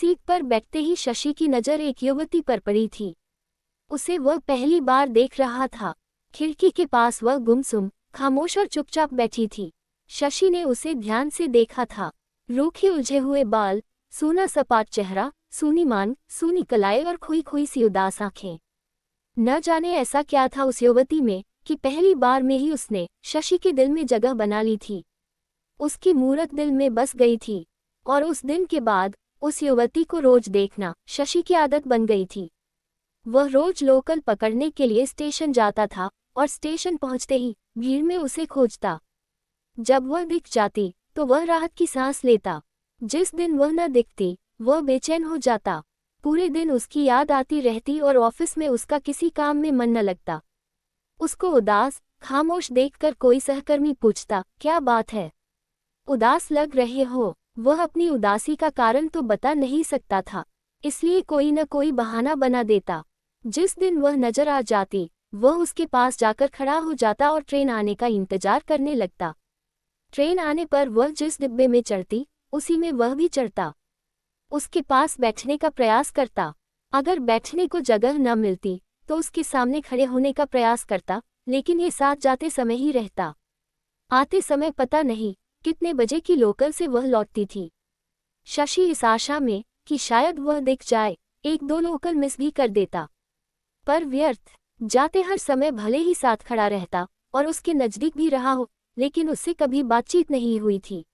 Seat पर बैठते ही शशि की नज़र एक युवती पर पड़ी थी। उसे वह पहली बार देख रहा था। खिड़की के पास वह गुमसुम, खामोश और चुपचाप बैठी थी। शशि ने उसे ध्यान से देखा था। रूखे उलझे हुए बाल, सूना सपाट चेहरा, सूनी मान, सूनी कलाई और खोई खोई सी उदास आंखें। न जाने ऐसा क्या था उस युवती में कि पहली बार में ही उसने शशि के दिल में जगह बना ली थी। उसकी मूरत दिल में बस गई थी और उस दिन के बाद उस युवती को रोज देखना शशि की आदत बन गई थी। वह रोज लोकल पकड़ने के लिए स्टेशन जाता था और स्टेशन पहुंचते ही भीड़ में उसे खोजता। जब वह दिख जाती तो वह राहत की सांस लेता। जिस दिन वह न दिखती वह बेचैन हो जाता। पूरे दिन उसकी याद आती रहती और ऑफिस में उसका किसी काम में मन न लगता। उसको उदास, खामोश देखकर कोई सहकर्मी पूछता, क्या बात है? उदास लग रहे हो? वह अपनी उदासी का कारण तो बता नहीं सकता था, इसलिए कोई न कोई बहाना बना देता। जिस दिन वह नजर आ जाती वह उसके पास जाकर खड़ा हो जाता और ट्रेन आने का इंतजार करने लगता। ट्रेन आने पर वह जिस डिब्बे में चढ़ती उसी में वह भी चढ़ता। उसके पास बैठने का प्रयास करता। अगर बैठने को जगह न मिलती तो उसके सामने खड़े होने का प्रयास करता, लेकिन ये साथ जाते समय ही रहता। आते समय पता नहीं कितने बजे की लोकल से वह लौटती थी। शशि इस आशा में कि शायद वह दिख जाए एक दो लोकल मिस भी कर देता, पर व्यर्थ। जाते हर समय भले ही साथ खड़ा रहता और उसके नज़दीक भी रहा हो, लेकिन उससे कभी बातचीत नहीं हुई थी।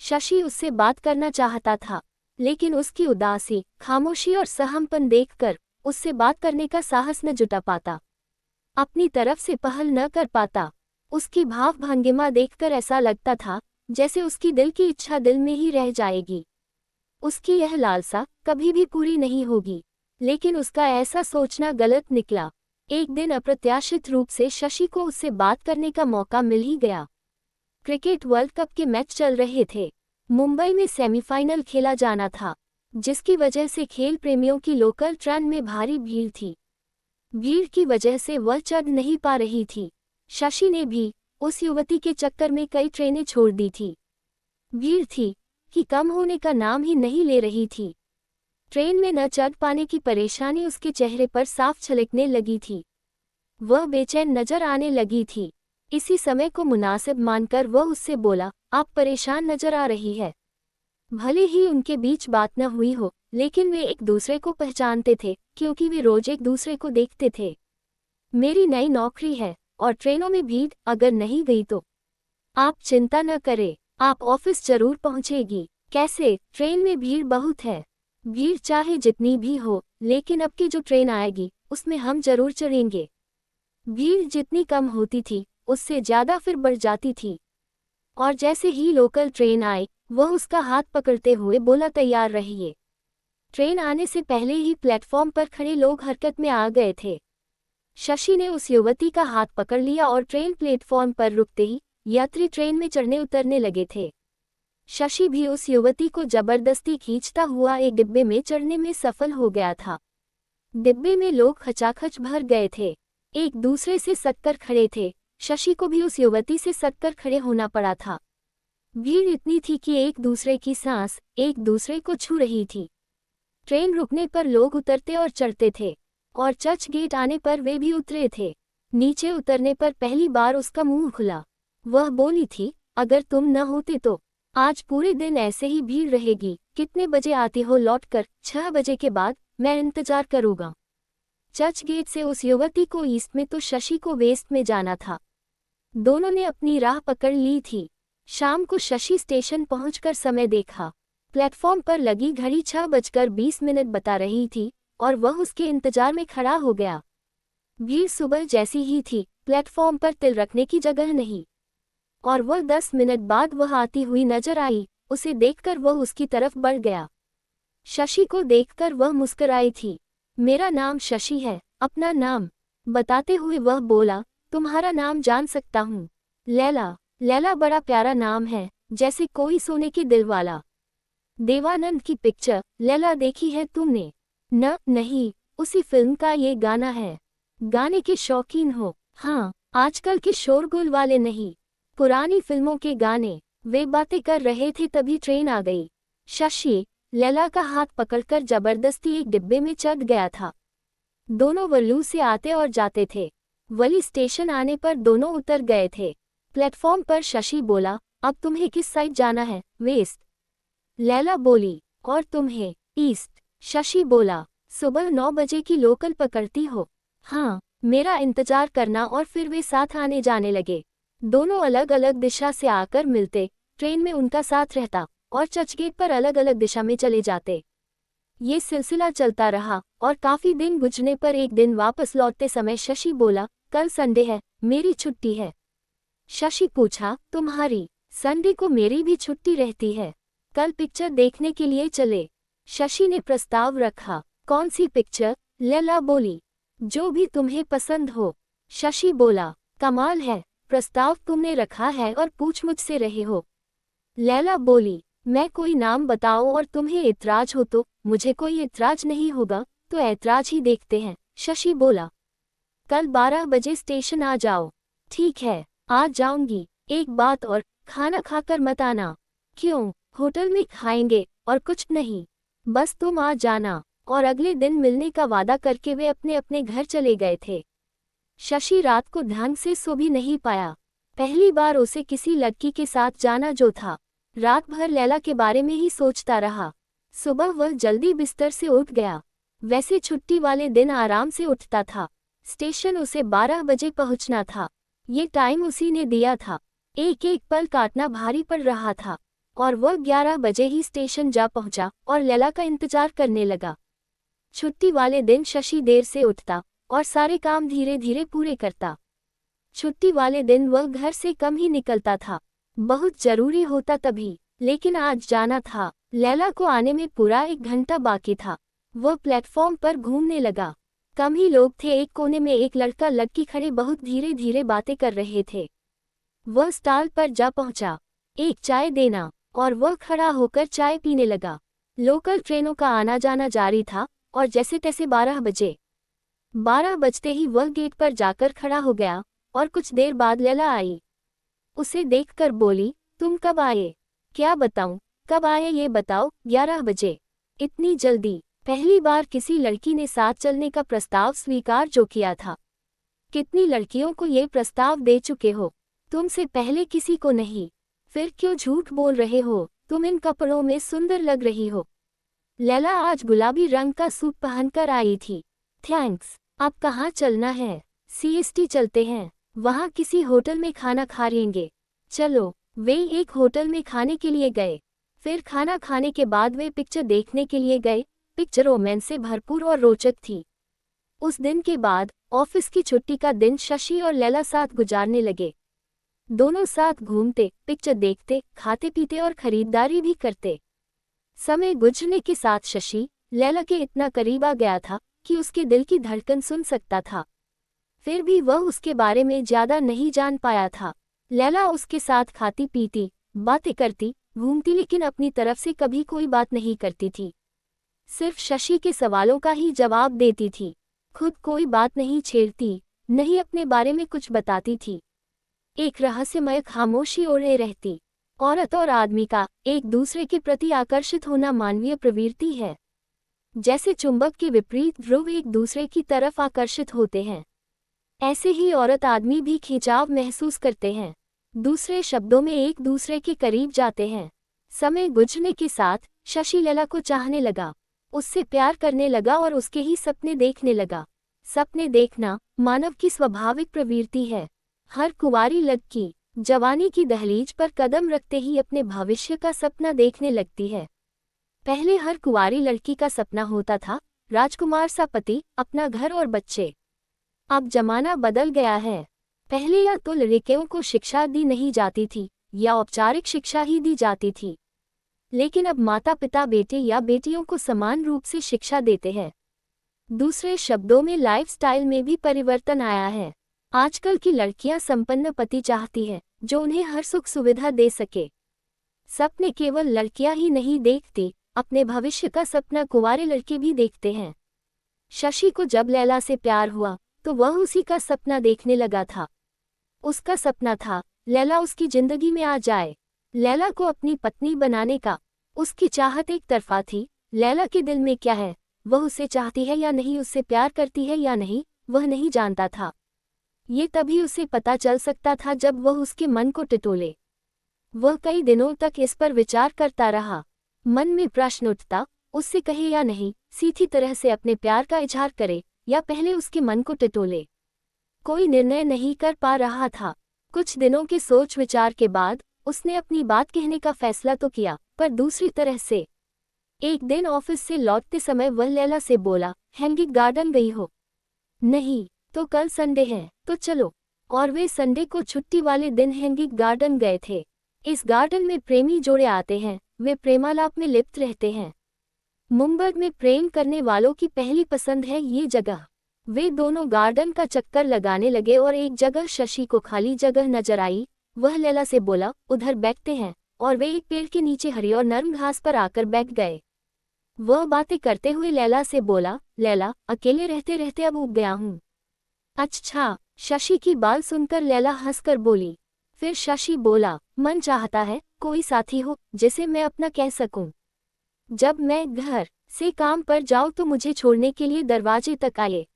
शशि उससे बात करना चाहता था, लेकिन उसकी उदासी, खामोशी और सहमपन देखकर उससे बात करने का साहस न जुटा पाता। अपनी तरफ से पहल न कर पाता। उसकी भाव भंगिमा देखकर ऐसा लगता था जैसे उसकी दिल की इच्छा दिल में ही रह जाएगी। उसकी यह लालसा कभी भी पूरी नहीं होगी, लेकिन उसका ऐसा सोचना गलत निकला। एक दिन अप्रत्याशित रूप से शशि को उससे बात करने का मौका मिल ही गया। क्रिकेट वर्ल्ड कप के मैच चल रहे थे। मुंबई में सेमीफाइनल खेला जाना था, जिसकी वजह से खेल प्रेमियों की लोकल ट्रेन में भारी भीड़ थी। भीड़ की वजह से वह चढ़ नहीं पा रही थी। शशि ने भी उस युवती के चक्कर में कई ट्रेनें छोड़ दी थी। भीड़ थी कि कम होने का नाम ही नहीं ले रही थी। ट्रेन में न चढ़ पाने की परेशानी उसके चेहरे पर साफ छलकने लगी थी। वह बेचैन नजर आने लगी थी। इसी समय को मुनासिब मानकर वह उससे बोला, आप परेशान नजर आ रही है। भले ही उनके बीच बात न हुई हो, लेकिन वे एक दूसरे को पहचानते थे क्योंकि वे रोज एक दूसरे को देखते थे। मेरी नई नौकरी है और ट्रेनों में भीड़ अगर नहीं गई तो आप चिंता न करें, आप ऑफिस जरूर पहुंचेगी। कैसे? ट्रेन में भीड़ बहुत है। भीड़ चाहे जितनी भी हो, लेकिन अब की जो ट्रेन आएगी उसमें हम जरूर चढ़ेंगे। भीड़ जितनी कम होती थी उससे ज्यादा फिर बढ़ जाती थी, और जैसे ही लोकल ट्रेन आई वह उसका हाथ पकड़ते हुए बोला, तैयार रहिए। ट्रेन आने से पहले ही प्लेटफॉर्म पर खड़े लोग हरकत में आ गए थे। शशि ने उस युवती का हाथ पकड़ लिया और ट्रेन प्लेटफॉर्म पर रुकते ही यात्री ट्रेन में चढ़ने उतरने लगे थे। शशि भी उस युवती को जबरदस्ती खींचता हुआ एक डिब्बे में चढ़ने में सफल हो गया था। डिब्बे में लोग खचाखच भर गए थे, एक दूसरे से सटकर खड़े थे। शशि को भी उस युवती से सटकर खड़े होना पड़ा था। भीड़ इतनी थी कि एक दूसरे की सांस एक दूसरे को छू रही थी। ट्रेन रुकने पर लोग उतरते और चढ़ते थे, और चर्च गेट आने पर वे भी उतरे थे। नीचे उतरने पर पहली बार उसका मुंह खुला। वह बोली थी, अगर तुम न होते तो आज पूरे दिन ऐसे ही भीड़ रहेगी। कितने बजे आती हो लौटकर? 6 बजे के बाद, मैं इंतजार करूँगा। चर्च गेट से उस युवती को ईस्ट में तो शशि को वेस्ट में जाना था। दोनों ने अपनी राह पकड़ ली थी। शाम को शशि स्टेशन पहुंचकर समय देखा। प्लेटफॉर्म पर लगी घड़ी 6:20 बता रही थी और वह उसके इंतजार में खड़ा हो गया। भीड़ सुबह जैसी ही थी, प्लेटफॉर्म पर तिल रखने की जगह नहीं, और वह 10 मिनट बाद वह आती हुई नजर आई। उसे देखकर वह उसकी तरफ बढ़ गया। शशि को देखकर वह मुस्कुराई थी। मेरा नाम शशि है। अपना नाम बताते हुए वह बोला, तुम्हारा नाम जान सकता हूँ? लैला। लैला बड़ा प्यारा नाम है, जैसे कोई सोने की दिल वाला। देवानंद की पिक्चर लैला देखी है तुमने? नहीं, उसी फिल्म का ये गाना है। गाने के शौकीन हो? हाँ, आजकल के शोरगुल वाले नहीं, पुरानी फिल्मों के गाने। वे बातें कर रहे थे तभी ट्रेन आ गई। शशि, लैला का हाथ पकड़कर जबरदस्ती एक डिब्बे में चढ़ गया था। दोनों वली से आते और जाते थे। वली स्टेशन आने पर दोनों उतर गए थे। प्लेटफॉर्म पर शशि बोला, अब तुम्हें किस साइड जाना है? वेस्ट। लैला बोली, और तुम्हें? ईस्ट। शशि बोला, सुबह 9 बजे की लोकल पकड़ती हो? हाँ। मेरा इंतजार करना। और फिर वे साथ आने जाने लगे। दोनों अलग अलग दिशा से आकर मिलते, ट्रेन में उनका साथ रहता और चर्चगेट पर अलग अलग दिशा में चले जाते। ये सिलसिला चलता रहा और काफी दिन गुजरने पर एक दिन वापस लौटते समय शशि बोला, कल संडे है, मेरी छुट्टी है। शशि पूछा, तुम्हारी? संडे को मेरी भी छुट्टी रहती है। कल पिक्चर देखने के लिए चले। शशि ने प्रस्ताव रखा। कौन सी पिक्चर? लैला बोली, जो भी तुम्हें पसंद हो। शशि बोला, कमाल है, प्रस्ताव तुमने रखा है और पूछ मुझसे रहे हो। लैला बोली, मैं कोई नाम बताओ और तुम्हें ऐतराज हो तो? मुझे कोई ऐतराज नहीं होगा, तो ऐतराज ही देखते हैं। शशि बोला, कल 12 बजे स्टेशन आ जाओ। ठीक है, आ जाऊंगी। एक बात और, खाना खाकर मत आना। क्यों? होटल में खाएंगे और कुछ नहीं, बस तुम आ जाना। और अगले दिन मिलने का वादा करके वे अपने अपने घर चले गए थे। शशि रात को ढंग से सो भी नहीं पाया। पहली बार उसे किसी लड़की के साथ जाना जो था। रात भर लैला के बारे में ही सोचता रहा। सुबह वह जल्दी बिस्तर से उठ गया। वैसे छुट्टी वाले दिन आराम से उठता था। स्टेशन उसे 12 बजे पहुंचना था। ये टाइम उसी ने दिया था। एक एक पल काटना भारी पड़ रहा था और वह 11 बजे ही स्टेशन जा पहुंचा और लैला का इंतजार करने लगा। छुट्टी वाले दिन शशि देर से उठता और सारे काम धीरे धीरे पूरे करता। छुट्टी वाले दिन वह घर से कम ही निकलता था। बहुत जरूरी होता तभी, लेकिन आज जाना था। लैला को आने में पूरा 1 घंटा बाकी था। वह प्लेटफॉर्म पर घूमने लगा। कम ही लोग थे। एक कोने में एक लड़का लड़की खड़े बहुत धीरे धीरे बातें कर रहे थे। वह स्टॉल पर जा पहुंचा। एक चाय देना, और वह खड़ा होकर चाय पीने लगा। लोकल ट्रेनों का आना जाना जारी था और जैसे तैसे 12 बजे। 12 बजते ही वह गेट पर जाकर खड़ा हो गया और कुछ देर बाद लैला आई। उसे देखकर बोली, तुम कब आए? क्या बताऊं, कब आए ये बताओ? 11 बजे। इतनी जल्दी? पहली बार किसी लड़की ने साथ चलने का प्रस्ताव स्वीकार जो किया था। कितनी लड़कियों को ये प्रस्ताव दे चुके हो? तुमसे पहले किसी को नहीं। फिर क्यों झूठ बोल रहे हो? तुम इन कपड़ों में सुंदर लग रही हो। लैला आज गुलाबी रंग का सूट पहनकर आई थी। थैंक्स। अब कहाँ चलना है? सीएसटी चलते हैं, वहाँ किसी होटल में खाना खाएंगे। चलो। वे एक होटल में खाने के लिए गए। फिर खाना खाने के बाद वे पिक्चर देखने के लिए गए। पिक्चर रोमांस से भरपूर और रोचक थी। उस दिन के बाद ऑफिस की छुट्टी का दिन शशि और लैला साथ गुजारने लगे। दोनों साथ घूमते, पिक्चर देखते, खाते पीते और खरीदारी भी करते। समय गुजरने के साथ शशि लैला के इतना करीब आ गया था कि उसके दिल की धड़कन सुन सकता था। फिर भी वह उसके बारे में ज्यादा नहीं जान पाया था। लैला उसके साथ खाती पीती, बातें करती, घूमती, लेकिन अपनी तरफ से कभी कोई बात नहीं करती थी। सिर्फ शशि के सवालों का ही जवाब देती थी। खुद कोई बात नहीं छेड़ती, नहीं अपने बारे में कुछ बताती थी। एक रहस्यमय खामोशी ओढ़े रहती। औरत और आदमी का एक दूसरे के प्रति आकर्षित होना मानवीय प्रवृत्ति है। जैसे चुंबक के विपरीत ध्रुव एक दूसरे की तरफ आकर्षित होते हैं, ऐसे ही औरत आदमी भी खिंचाव महसूस करते हैं। दूसरे शब्दों में एक दूसरे के करीब जाते हैं। समय गुजरने के साथ शशि लैला को चाहने लगा, उससे प्यार करने लगा और उसके ही सपने देखने लगा। सपने देखना मानव की स्वाभाविक प्रवृत्ति है। हर कुंवारी लड़की जवानी की दहलीज पर कदम रखते ही अपने भविष्य का सपना देखने लगती है। पहले हर कुंवारी लड़की का सपना होता था राजकुमार सा पति, अपना घर और बच्चे। अब जमाना बदल गया है। पहले या तो लड़कियों को शिक्षा दी नहीं जाती थी या औपचारिक शिक्षा ही दी जाती थी, लेकिन अब माता पिता बेटे या बेटियों को समान रूप से शिक्षा देते हैं। दूसरे शब्दों में लाइफस्टाइल में भी परिवर्तन आया है। आजकल की लड़कियां संपन्न पति चाहती हैं जो उन्हें हर सुख सुविधा दे सके। सपने केवल लड़कियां ही नहीं देखती, अपने भविष्य का सपना कुंवारे लड़के भी देखते हैं। शशि को जब लैला से प्यार हुआ तो वह उसी का सपना देखने लगा था। उसका सपना था लैला उसकी जिंदगी में आ जाए, लैला को अपनी पत्नी बनाने का। उसकी चाहत एक तरफा थी। लैला के दिल में क्या है, वह उसे चाहती है या नहीं, उससे प्यार करती है या नहीं, वह नहीं जानता था। ये तभी उसे पता चल सकता था जब वह उसके मन को टटोले। वह कई दिनों तक इस पर विचार करता रहा। मन में प्रश्न उठता, उससे कहे या नहीं, सीधी तरह से अपने प्यार का इजहार करे या पहले उसके मन को टटोले। कोई निर्णय नहीं कर पा रहा था। कुछ दिनों के सोच विचार के बाद उसने अपनी बात कहने का फैसला तो किया, पर दूसरी तरह से। एक दिन ऑफिस से लौटते समय वह लैला से बोला, हैंगिंग गार्डन गई हो? नहीं, तो कल संडे है, तो चलो। और वे संडे को छुट्टी वाले दिन हैंगिंग गार्डन गए थे। इस गार्डन में प्रेमी जोड़े आते हैं, वे प्रेमालाप में लिप्त रहते हैं। मुंबई में प्रेम करने वालों की पहली पसंद है ये जगह। वे दोनों गार्डन का चक्कर लगाने लगे और एक जगह शशि को खाली जगह नजर आई। वह लैला से बोला, उधर बैठते हैं, और वे एक पेड़ के नीचे हरी और नरम घास पर आकर बैठ गए। वह बातें करते हुए लैला से बोला, लैला, अकेले रहते रहते अब ऊब गया हूँ। अच्छा, शशि की बात सुनकर लैला हंसकर बोली। फिर शशि बोला, मन चाहता है कोई साथी हो जिसे मैं अपना कह सकूं। जब मैं घर से काम पर जाऊं तो मुझे छोड़ने के लिए दरवाजे तक आए।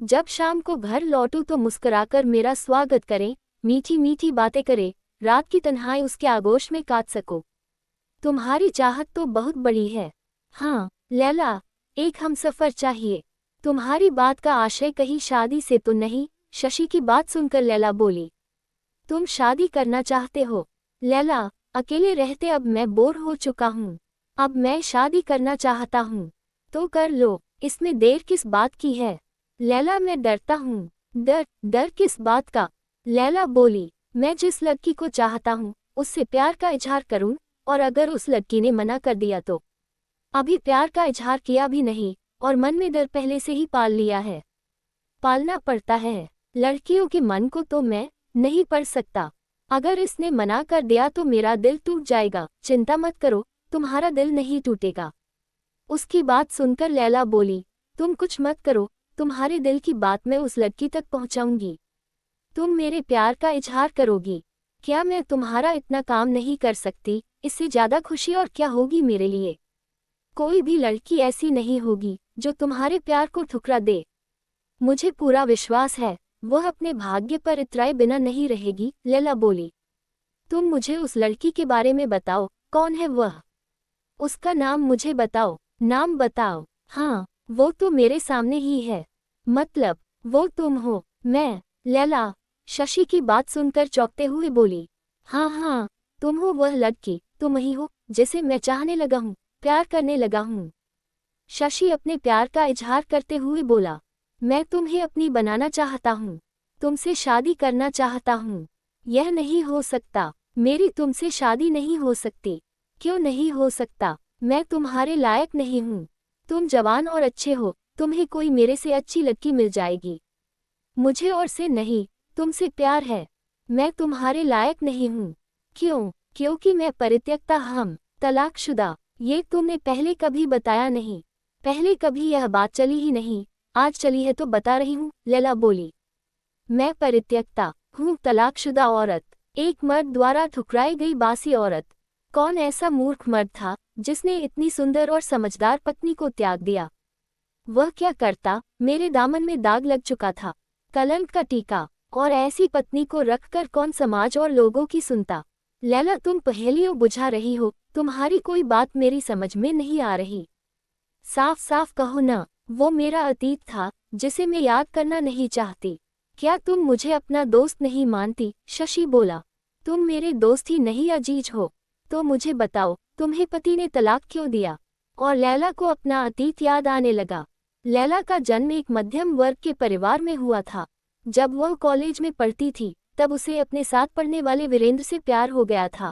जब शाम को घर लौटूं तो मुस्कुराकर मेरा स्वागत करें, मीठी मीठी बातें करें, रात की तन्हाई उसके आगोश में काट सको। तुम्हारी चाहत तो बहुत बड़ी है। हाँ लैला, एक हमसफर चाहिए। तुम्हारी बात का आशय कहीं शादी से तो नहीं? शशि की बात सुनकर लैला बोली। तुम शादी करना चाहते हो? लैला, अकेले रहते अब मैं बोर हो चुका हूँ। अब मैं शादी करना चाहता हूँ। तो कर लो, इसमें देर किस बात की है? लैला, मैं डरता हूँ। डर किस बात का? लैला बोली, मैं जिस लड़की को चाहता हूँ उससे प्यार का इजहार करूँ, और अगर उस लड़की ने मना कर दिया तो? अभी प्यार का इजहार किया भी नहीं और मन में डर पहले से ही पाल लिया है। पालना पड़ता है। लड़कियों के मन को तो मैं नहीं पढ़ सकता। अगर इसने मना कर दिया तो मेरा दिल टूट जाएगा। चिंता मत करो, तुम्हारा दिल नहीं टूटेगा। उसकी बात सुनकर लैला बोली, तुम कुछ मत करो, तुम्हारे दिल की बात मैं उस लड़की तक पहुंचाऊंगी। तुम मेरे प्यार का इजहार करोगी। क्या मैं तुम्हारा इतना काम नहीं कर सकती? इससे ज्यादा खुशी और क्या होगी मेरे लिए? कोई भी लड़की ऐसी नहीं होगी जो तुम्हारे प्यार को ठुकरा दे। मुझे पूरा विश्वास है वह अपने भाग्य पर इतराए बिना नहीं रहेगी। लैला बोली, तुम मुझे उस लड़की के बारे में बताओ, कौन है वह? उसका नाम मुझे बताओ। नाम बताओ। हाँ, वो तो मेरे सामने ही है। मतलब वो तुम हो? मैं? लैला शशि की बात सुनकर चौंकते हुए बोली, हाँ, तुम हो वह लड़की, तुम ही हो जिसे मैं चाहने लगा हूँ, प्यार करने लगा हूँ। शशि अपने प्यार का इजहार करते हुए बोला, मैं तुम्हें अपनी बनाना चाहता हूँ, तुमसे शादी करना चाहता हूँ। यह नहीं हो सकता, मेरी तुमसे शादी नहीं हो सकती। क्यों नहीं हो सकता? मैं तुम्हारे लायक नहीं हूँ। तुम जवान और अच्छे हो, तुम्हें कोई मेरे से अच्छी लड़की मिल जाएगी। मुझे और से नहीं, तुमसे प्यार है। मैं तुम्हारे लायक नहीं हूँ। क्यों? क्योंकि मैं परित्यक्ता, हम तलाकशुदा। ये तुमने पहले कभी बताया नहीं। पहले कभी यह बात चली ही नहीं, आज चली है तो बता रही हूँ। लैला बोली, मैं परित्यक्ता हूँ, तलाकशुदा औरत, एक मर्द द्वारा ठुकराई गई बासी औरत। कौन ऐसा मूर्ख मर्द था जिसने इतनी सुंदर और समझदार पत्नी को त्याग दिया? वह क्या करता? मेरे दामन में दाग लग चुका था, कलंक का टीका, और ऐसी पत्नी को रखकर कौन समाज और लोगों की सुनता? लैला, तुम पहेलियों बुझा रही हो, तुम्हारी कोई बात मेरी समझ में नहीं आ रही। साफ साफ कहो ना, वो मेरा अतीत था जिसे मैं याद करना नहीं चाहती। क्या तुम मुझे अपना दोस्त नहीं मानती? शशि बोला, तुम मेरे दोस्त ही नहीं अजीज हो, तो मुझे बताओ तुम्हें पति ने तलाक क्यों दिया? और लैला को अपना अतीत याद आने लगा। लैला का जन्म एक मध्यम वर्ग के परिवार में हुआ था। जब वह कॉलेज में पढ़ती थी तब उसे अपने साथ पढ़ने वाले वीरेंद्र से प्यार हो गया था।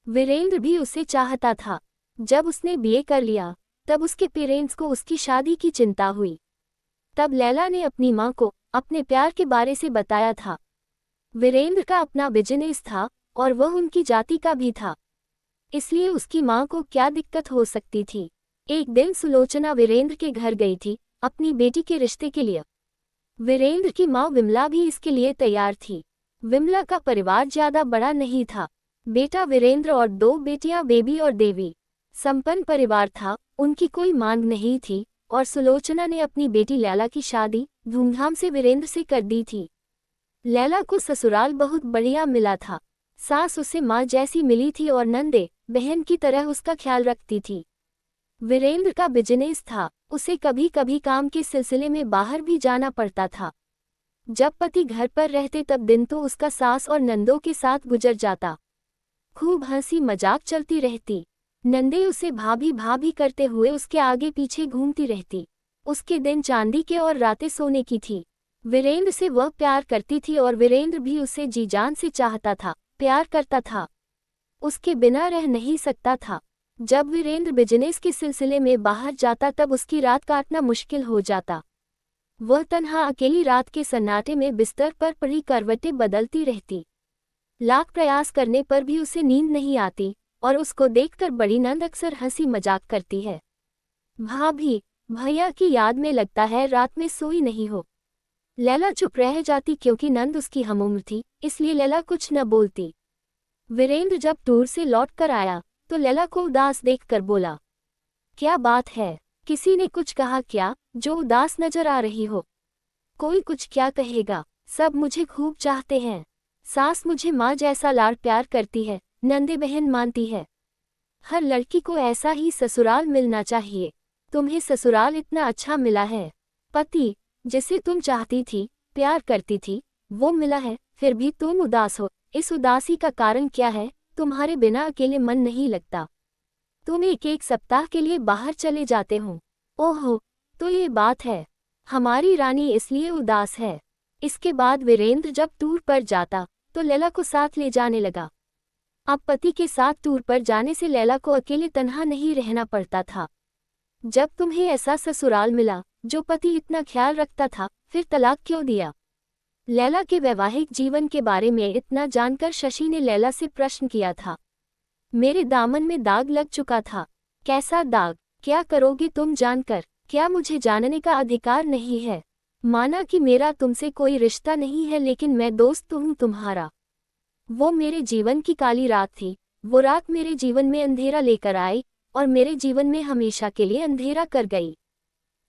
वीरेंद्र भी उसे चाहता था। जब उसने बीए कर लिया तब उसके पेरेंट्स को उसकी शादी की चिंता हुई। तब लैला ने अपनी माँ को अपने प्यार के बारे से बताया था। वीरेंद्र का अपना बिजनेस था और वह उनकी जाति का भी था, इसलिए उसकी माँ को क्या दिक्कत हो सकती थी। एक दिन सुलोचना वीरेंद्र के घर गई थी अपनी बेटी के रिश्ते के लिए। वीरेंद्र की माँ विमला भी इसके लिए तैयार थी। विमला का परिवार ज्यादा बड़ा नहीं था, बेटा वीरेंद्र और दो बेटियां बेबी और देवी। संपन्न परिवार था, उनकी कोई मांग नहीं थी और सुलोचना ने अपनी बेटी लैला की शादी धूमधाम से वीरेंद्र से कर दी थी। लैला को ससुराल बहुत बढ़िया मिला था। सास उसे माँ जैसी मिली थी और नंदे बहन की तरह उसका ख्याल रखती थी। वीरेंद्र का बिजनेस था, उसे कभी कभी काम के सिलसिले में बाहर भी जाना पड़ता था। जब पति घर पर रहते तब दिन तो उसका सास और नंदों के साथ गुजर जाता। खूब हंसी मजाक चलती रहती। नंदे उसे भाभी भाभी करते हुए उसके आगे पीछे घूमती रहती। उसके दिन चांदी के और रातें सोने की थी। वीरेंद्र से वह प्यार करती थी और वीरेंद्र भी उसे जी जान से चाहता था, प्यार करता था। उसके बिना रह नहीं सकता था। जब वीरेंद्र बिजनेस के सिलसिले में बाहर जाता तब उसकी रात काटना मुश्किल हो जाता। वह तन्हा अकेली रात के सन्नाटे में बिस्तर पर पड़ी करवटें बदलती रहती। लाख प्रयास करने पर भी उसे नींद नहीं आती और उसको देखकर बड़ी नंद अक्सर हंसी मजाक करती है। भाभी, भैया की याद में लगता है रात में सोई नहीं हो। लैला चुप रह जाती क्योंकि नंद उसकी हमउम्र थी, इसलिए लैला कुछ न बोलती। वीरेंद्र जब टूर से लौट कर आया तो लैला को उदास देखकर बोला, क्या बात है, किसी ने कुछ कहा क्या जो उदास नजर आ रही हो? कोई कुछ क्या कहेगा, सब मुझे खूब चाहते हैं। सास मुझे माँ जैसा लाड़ प्यार करती है, नंदे बहन मानती है। हर लड़की को ऐसा ही ससुराल मिलना चाहिए। तुम्हें ससुराल इतना अच्छा मिला है। पति जिसे तुम चाहती थी, प्यार करती थी, वो मिला है, फिर भी तुम उदास हो। इस उदासी का कारण क्या है? तुम्हारे बिना अकेले मन नहीं लगता। तुम एक सप्ताह के लिए बाहर चले जाते हो। ओहो, तो ये बात है। हमारी रानी इसलिए उदास है। इसके बाद वीरेंद्र जब टूर पर जाता तो लैला को साथ ले जाने लगा। अब पति के साथ टूर पर जाने से लैला को अकेले तन्हा नहीं रहना पड़ता था। जब तुम्हें ऐसा ससुराल मिला जो पति इतना ख्याल रखता था, फिर तलाक क्यों दिया? लैला के वैवाहिक जीवन के बारे में इतना जानकर शशि ने लैला से प्रश्न किया था। मेरे दामन में दाग लग चुका था। कैसा दाग? क्या करोगी तुम जानकर? क्या मुझे जानने का अधिकार नहीं है? माना कि मेरा तुमसे कोई रिश्ता नहीं है, लेकिन मैं दोस्त तो हूँ तुम्हारा। वो मेरे जीवन की काली रात थी। वो रात मेरे जीवन में अंधेरा लेकर आई और मेरे जीवन में हमेशा के लिए अंधेरा कर गई।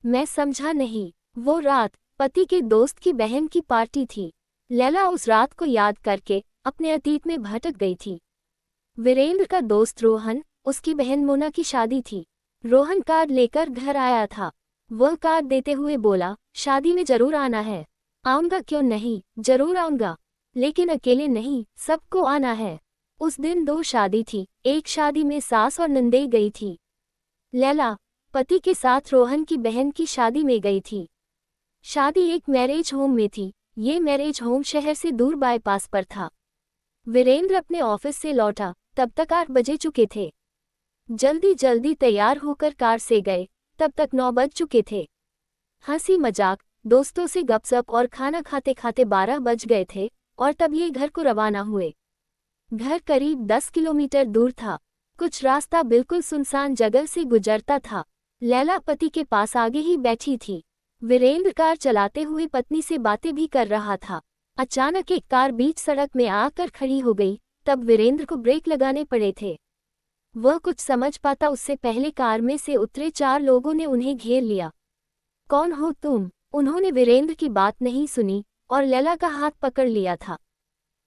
मैं समझा नहीं। वो रात पति के दोस्त की बहन की पार्टी थी। लैला उस रात को याद करके अपने अतीत में भटक गई थी। वीरेंद्र का दोस्त रोहन, उसकी बहन मोना की शादी थी। रोहन कार्ड लेकर घर आया था। वह कार्ड देते हुए बोला, शादी में जरूर आना है। आऊंगा क्यों नहीं, जरूर आऊंगा, लेकिन अकेले नहीं, सबको आना है। उस दिन 2 शादी थी। एक शादी में सास और नंदे गई थी। लैला पति के साथ रोहन की बहन की शादी में गई थी। शादी एक मैरिज होम में थी। ये मैरिज होम शहर से दूर बाईपास पर था। वीरेंद्र अपने ऑफिस से लौटा तब तक 8 बजे चुके थे। जल्दी जल्दी तैयार होकर कार से गए तब तक 9 बज चुके थे। हंसी मजाक, दोस्तों से गपसप और खाना खाते खाते 12 बज गए थे और तब ये घर को रवाना हुए। घर करीब 10 किलोमीटर दूर था। कुछ रास्ता बिल्कुल सुनसान जगह से गुजरता था। लैला पति के पास आगे ही बैठी थी। वीरेंद्र कार चलाते हुए पत्नी से बातें भी कर रहा था। अचानक एक कार बीच सड़क में आकर खड़ी हो गई। तब वीरेंद्र को ब्रेक लगाने पड़े थे। वह कुछ समझ पाता उससे पहले कार में से उतरे 4 लोगों ने उन्हें घेर लिया। कौन हो तुम? उन्होंने वीरेंद्र की बात नहीं सुनी और लैला का हाथ पकड़ लिया था।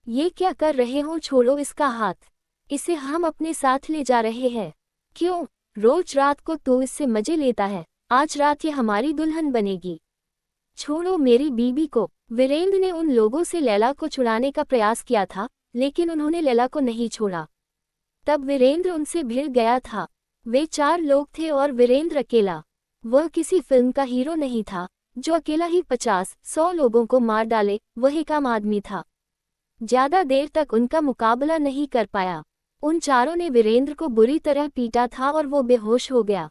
ये क्या कर रहे हो? छोड़ो इसका हाथ। इसे हम अपने साथ ले जा रहे हैं। क्यों? रोज रात को तू इससे मजे लेता है। आज रात ये हमारी दुल्हन बनेगी। छोड़ो मेरी बीबी को। वीरेंद्र ने उन लोगों से लैला को छुड़ाने का प्रयास किया था, लेकिन उन्होंने लैला को नहीं छोड़ा। तब वीरेंद्र उनसे भिड़ गया था। वे 4 लोग थे और वीरेंद्र अकेला। वह किसी फिल्म का हीरो नहीं था जो अकेला ही 50-100 लोगों को मार डाले। वह एक आम आदमी था। ज्यादा देर तक उनका मुकाबला नहीं कर पाया। उन चारों ने वीरेंद्र को बुरी तरह पीटा था और वो बेहोश हो गया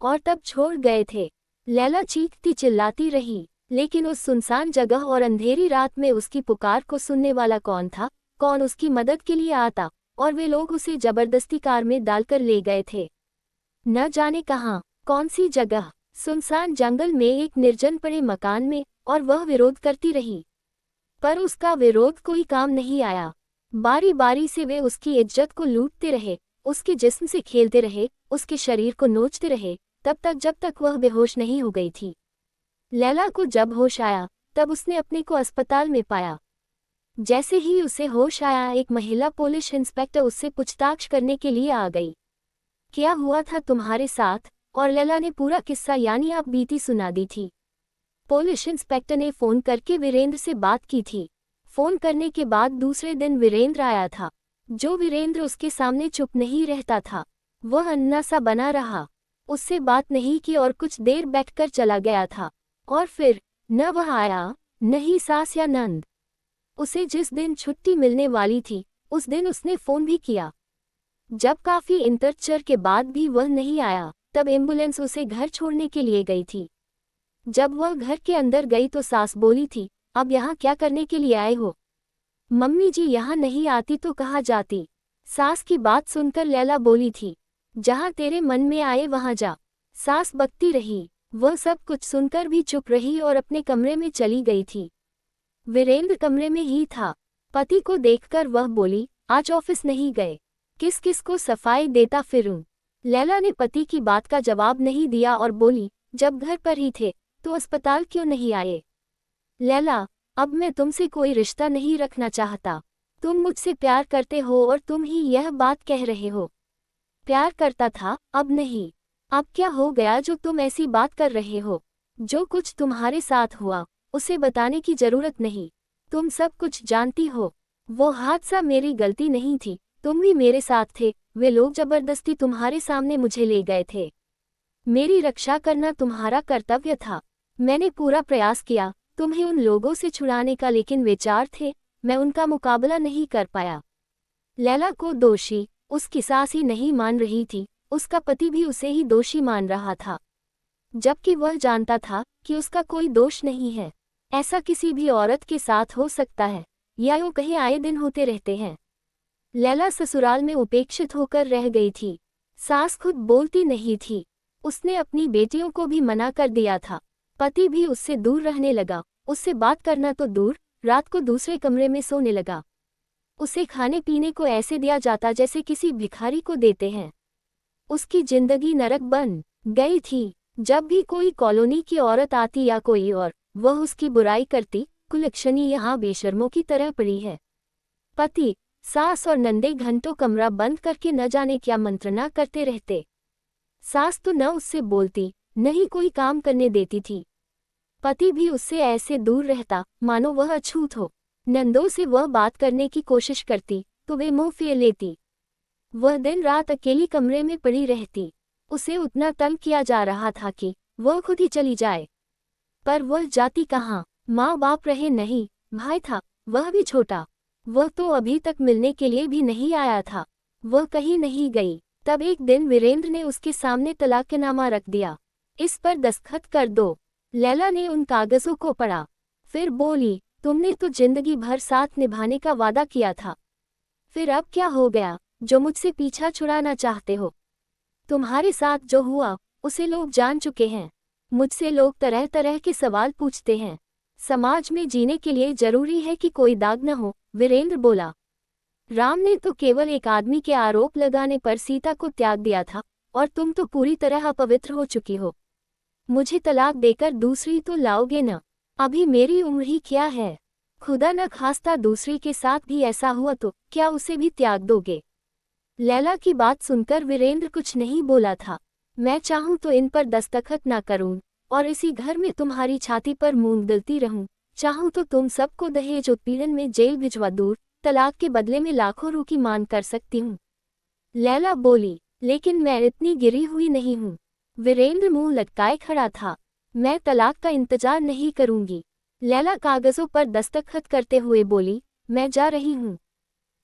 और तब छोड़ गए थे। लैला चीखती चिल्लाती रही, लेकिन उस सुनसान जगह और अंधेरी रात में उसकी पुकार को सुनने वाला कौन था? कौन उसकी मदद के लिए आता? और वे लोग उसे जबरदस्ती कार में डालकर ले गए थे। न जाने कहाँ, कौन सी जगह, सुनसान जंगल में एक निर्जन पड़े मकान में, और वह विरोध करती रही। पर उसका विरोध कोई काम नहीं आया। बारी बारी से वे उसकी इज्जत को लूटते रहे उसके जिस्म से खेलते रहे, उसके शरीर को नोचते रहे, तब तक जब तक वह बेहोश नहीं हो गई थी। लैला को जब होश आया तब उसने अपने को अस्पताल में पाया। जैसे ही उसे होश आया, एक महिला पुलिस इंस्पेक्टर उससे पूछताछ करने के लिए आ गई। क्या हुआ था तुम्हारे साथ? और लैला ने पूरा किस्सा यानी आप बीती सुना दी थी। पुलिस इंस्पेक्टर ने फ़ोन करके वीरेंद्र से बात की थी। फ़ोन करने के बाद दूसरे दिन वीरेंद्र आया था। जो वीरेंद्र उसके सामने चुप नहीं रहता था, वह अन्ना सा बना रहा, उससे बात नहीं की और कुछ देर बैठकर चला गया था। और फिर न वह आया, न ही सास या नंद। उसे जिस दिन छुट्टी मिलने वाली थी उस दिन उसने फ़ोन भी किया। जब काफ़ी इंतज़ार के बाद भी वह नहीं आया, तब एम्बुलेंस उसे घर छोड़ने के लिए गई थी। जब वह घर के अंदर गई तो सास बोली थी, अब यहाँ क्या करने के लिए आए हो? मम्मी जी यहाँ नहीं आती तो कहाँ जाती? सास की बात सुनकर लैला बोली थी, जहाँ तेरे मन में आए वहाँ जा। सास बकती रही, वह सब कुछ सुनकर भी चुप रही और अपने कमरे में चली गई थी। वीरेंद्र कमरे में ही था। पति को देखकर वह बोली, आज ऑफिस नहीं गए? किस किस को सफाई देता फिरूं? लैला ने पति की बात का जवाब नहीं दिया और बोली, जब घर पर ही थे तो अस्पताल क्यों नहीं आए? लैला, अब मैं तुमसे कोई रिश्ता नहीं रखना चाहता। तुम मुझसे प्यार करते हो और तुम ही यह बात कह रहे हो। प्यार करता था, अब नहीं। अब क्या हो गया जो तुम ऐसी बात कर रहे हो? जो कुछ तुम्हारे साथ हुआ उसे बताने की जरूरत नहीं, तुम सब कुछ जानती हो। वो हादसा मेरी गलती नहीं थी, तुम भी मेरे साथ थे। वे लोग जबरदस्ती तुम्हारे सामने मुझे ले गए थे। मेरी रक्षा करना तुम्हारा कर्तव्य था। मैंने पूरा प्रयास किया तुम्हें उन लोगों से छुड़ाने का, लेकिन वे चार थे, मैं उनका मुकाबला नहीं कर पाया। लैला को दोषी उसकी सास ही नहीं मान रही थी, उसका पति भी उसे ही दोषी मान रहा था, जबकि वह जानता था कि उसका कोई दोष नहीं है। ऐसा किसी भी औरत के साथ हो सकता है, या यूं कहीं आए दिन होते रहते हैं। लैला ससुराल में उपेक्षित होकर रह गई थी। सास खुद बोलती नहीं थी, उसने अपनी बेटियों को भी मना कर दिया था। पति भी उससे दूर रहने लगा, उससे बात करना तो दूर, रात को दूसरे कमरे में सोने लगा। उसे खाने पीने को ऐसे दिया जाता जैसे किसी भिखारी को देते हैं। उसकी जिंदगी नरक बन गई थी। जब भी कोई कॉलोनी की औरत आती या कोई और, वह उसकी बुराई करती। कुलक्षणी यहाँ बेशर्मों की तरह पड़ी है। पति, सास और नंदे घंटों कमरा बंद करके न जाने क्या मंत्रणा करते रहते। सास तो न उससे बोलती, न ही कोई काम करने देती थी। पति भी उससे ऐसे दूर रहता मानो वह अछूत हो। नंदों से वह बात करने की कोशिश करती तो वे मुंह फेर लेती। वह दिन रात अकेली कमरे में पड़ी रहती। उसे उतना तंग किया जा रहा था कि वह खुद ही चली जाए, पर वह जाती कहाँ? माँ बाप रहे नहीं, भाई था, वह भी छोटा। वह तो अभी तक मिलने के लिए भी नहीं आया था। वह कहीं नहीं गई। तब एक दिन वीरेंद्र ने उसके सामने तलाकनामा रख दिया, इस पर दस्तखत कर दो। लैला ने उन कागजों को पढ़ा, फिर बोली, तुमने तो जिंदगी भर साथ निभाने का वादा किया था, फिर अब क्या हो गया जो मुझसे पीछा छुड़ाना चाहते हो? तुम्हारे साथ जो हुआ उसे लोग जान चुके हैं। मुझसे लोग तरह तरह के सवाल पूछते हैं। समाज में जीने के लिए जरूरी है कि कोई दाग न हो, वीरेंद्र बोला। राम ने तो केवल एक आदमी के आरोप लगाने पर सीता को त्याग दिया था, और तुम तो पूरी तरह अपवित्र हो चुकी हो। मुझे तलाक देकर दूसरी तो लाओगे न? अभी मेरी उम्र ही क्या है? खुदा न खास्ता दूसरी के साथ भी ऐसा हुआ तो क्या उसे भी त्याग दोगे? लैला की बात सुनकर वीरेंद्र कुछ नहीं बोला था। मैं चाहूँ तो इन पर दस्तखत ना करूँ और इसी घर में तुम्हारी छाती पर मूंग दलती रहूं। चाहूँ तो तुम सबको दहेज उत्पीड़न में जेल भिजवा दूर, तलाक के बदले में लाखों रुपए मांग कर सकती हूँ। लैला बोली, लेकिन मैं इतनी गिरी हुई नहीं हूँ। वीरेंद्र मुंह लटकाए खड़ा था। मैं तलाक का इंतजार नहीं करूंगी। लैला कागजों पर दस्तखत करते हुए बोली, मैं जा रही हूँ।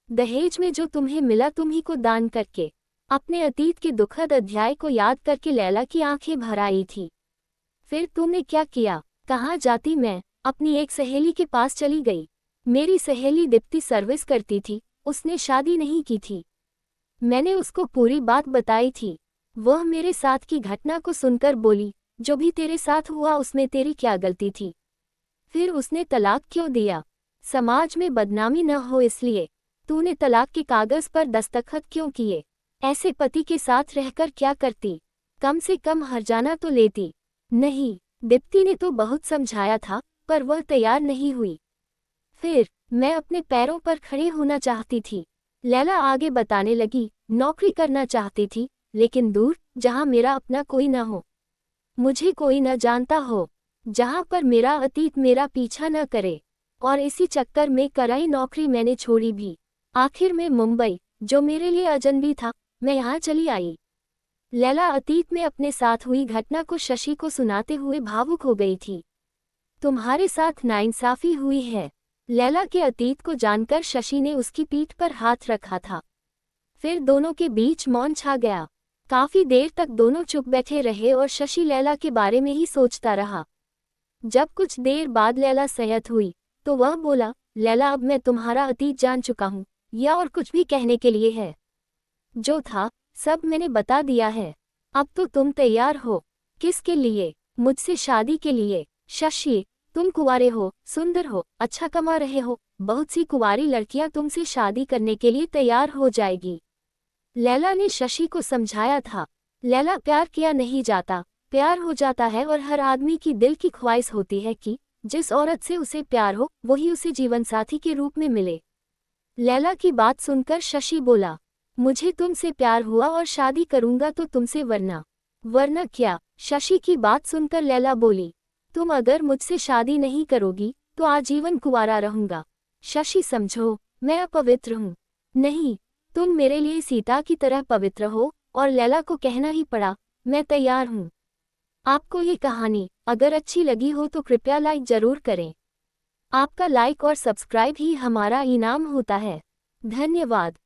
दहेज में जो तुम्हें मिला तुम ही को दान करके। अपने अतीत के दुखद अध्याय को याद करके लैला की आंखें भर आई थी। फिर तुमने क्या किया? कहाँ जाती मैं? अपनी एक सहेली के पास चली गई। मेरी सहेली दीप्ति सर्विस करती थी, उसने शादी नहीं की थी। मैंने उसको पूरी बात बताई थी। वह मेरे साथ की घटना को सुनकर बोली, जो भी तेरे साथ हुआ उसमें तेरी क्या गलती थी? फिर उसने तलाक क्यों दिया? समाज में बदनामी न हो इसलिए। तूने तलाक के कागज पर दस्तखत क्यों किए? ऐसे पति के साथ रहकर क्या करती? कम से कम हर्जाना तो लेती। नहीं, दीप्ति ने तो बहुत समझाया था, पर वह तैयार नहीं हुई। फिर मैं अपने पैरों पर खड़े होना चाहती थी। लैला आगे बताने लगी, नौकरी करना चाहती थी, लेकिन दूर, जहां मेरा अपना कोई न हो, मुझे कोई न जानता हो, जहां पर मेरा अतीत मेरा पीछा न करे। और इसी चक्कर में कराई नौकरी मैंने छोड़ी भी। आखिर में मुंबई, जो मेरे लिए अजनबी था, मैं यहाँ चली आई। लैला अतीत में अपने साथ हुई घटना को शशि को सुनाते हुए भावुक हो गई थी। तुम्हारे साथ नाइंसाफी हुई है। लैला के अतीत को जानकर शशि ने उसकी पीठ पर हाथ रखा था। फिर दोनों के बीच मौन छा गया। काफी देर तक दोनों चुप बैठे रहे और शशि लैला के बारे में ही सोचता रहा। जब कुछ देर बाद लैला संयत हुई, तो वह बोला, लैला अब मैं तुम्हारा अतीत जान चुका हूँ, या और कुछ भी कहने के लिए है? जो था, सब मैंने बता दिया है। अब तो तुम तैयार हो। किसके लिए? मुझसे शादी के लिए। शशि, तुम कुंवारे हो, सुंदर हो, अच्छा कमा रहे हो, बहुत सी कुंवारी लड़कियां तुमसे शादी करने के लिए तैयार हो जाएगी। लैला ने शशि को समझाया था। लैला, प्यार किया नहीं जाता, प्यार हो जाता है। और हर आदमी की दिल की ख्वाहिश होती है कि जिस औरत से उसे प्यार हो, वही उसे जीवनसाथी के रूप में मिले। लैला की बात सुनकर शशि बोला, मुझे तुमसे प्यार हुआ और शादी करूंगा तो तुमसे, वरना क्या? शशि की बात सुनकर लैला बोली, तुम अगर मुझसे शादी नहीं करोगी तो आजीवन कुंवारा रहूंगा। शशि, समझो, मैं अपवित्र हूँ। नहीं, तुम मेरे लिए सीता की तरह पवित्र हो। और लैला को कहना ही पड़ा, मैं तैयार हूँ। आपको ये कहानी अगर अच्छी लगी हो तो कृपया लाइक जरूर करें। आपका लाइक और सब्सक्राइब ही हमारा इनाम होता है। धन्यवाद।